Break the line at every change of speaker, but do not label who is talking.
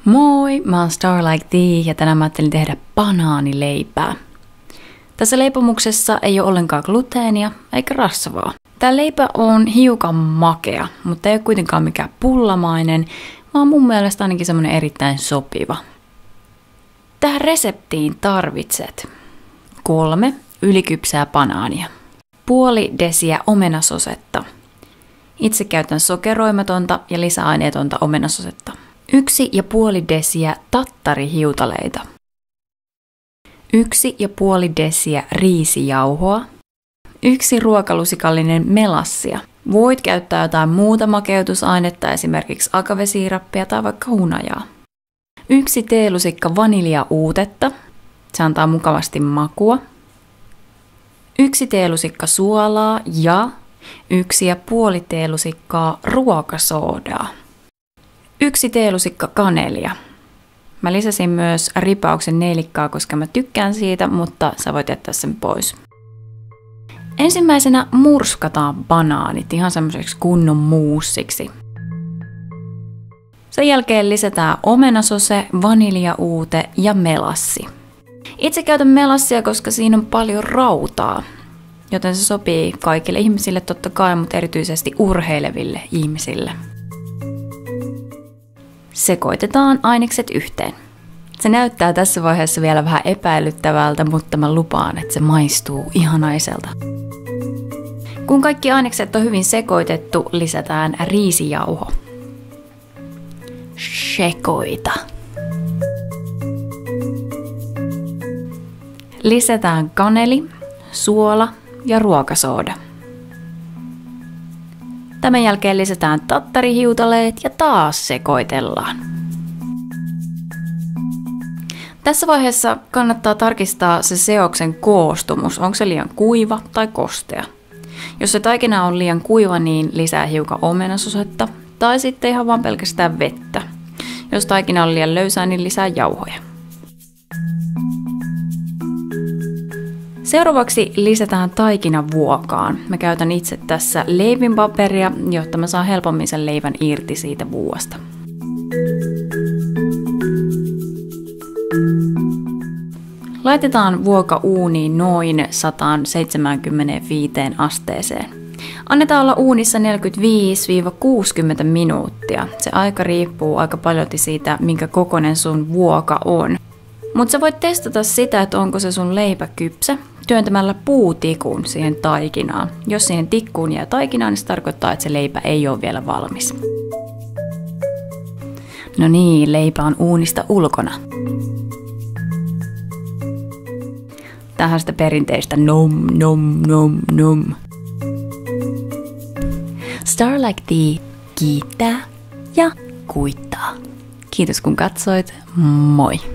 Moi, mä oon Star Like Thee ja tänään mä ajattelin tehdä banaanileipää. Tässä leipomuksessa ei ole ollenkaan gluteenia eikä rasvaa. Tää leipä on hiukan makea, mutta ei ole kuitenkaan mikään pullamainen, vaan mun mielestä ainakin semmonen erittäin sopiva. Tähän reseptiin tarvitset 3 ylikypsää banaania, puoli desiä omenasosetta. Itse käytän sokeroimatonta ja lisäaineetonta omenasosetta. 1,5 desiä tattarihiutaleita. 1,5 desiä riisijauhoa. 1 ruokalusikallinen melassia. Voit käyttää jotain muuta makeutusainetta, esimerkiksi agavesiirappia tai vaikka hunajaa. 1 teelusikka vaniljauutetta. Se antaa mukavasti makua. 1 teelusikka suolaa ja 1,5 teelusikkaa ruokasoodaa. 1 teelusikka kanelia. Mä lisäsin myös ripauksen neilikkaa, koska mä tykkään siitä, mutta sä voit jättää sen pois. Ensimmäisenä murskataan banaanit ihan semmoiseksi kunnon muussiksi. Sen jälkeen lisätään omenasose, vaniljauute ja melassi. Itse käytän melassia, koska siinä on paljon rautaa, joten se sopii kaikille ihmisille totta kai, mutta erityisesti urheileville ihmisille. Sekoitetaan ainekset yhteen. Se näyttää tässä vaiheessa vielä vähän epäilyttävältä, mutta mä lupaan, että se maistuu ihanaiselta. Kun kaikki ainekset on hyvin sekoitettu, lisätään riisijauho. Sekoita. Lisätään kaneli, suola ja ruokasooda. Tämän jälkeen lisätään tattarihiutaleet ja taas sekoitellaan. Tässä vaiheessa kannattaa tarkistaa se seoksen koostumus, onko se liian kuiva tai kostea. Jos se taikina on liian kuiva, niin lisää hiukan omenasosetta tai sitten ihan vaan pelkästään vettä. Jos taikina on liian löysää, niin lisää jauhoja. Seuraavaksi lisätään taikina vuokaan. Mä käytän itse tässä leivinpaperia, jotta mä saan helpommin sen leivän irti siitä vuosta. Laitetaan vuoka uuniin noin 175 asteeseen. Annetaan olla uunissa 45-60 minuuttia. Se aika riippuu aika paljon siitä, minkä kokoinen sun vuoka on. Mutta sä voit testata sitä, että onko se sun leipä kypsä työntämällä puutikun siihen taikinaan. Jos siihen tikkuun jää taikinaa, niin se tarkoittaa, että se leipä ei ole vielä valmis. No niin, leipä on uunista ulkona. Tähän sitä perinteistä nom nom nom nom. Star Like Thee kiittää ja kuittaa. Kiitos kun katsoit. Moi!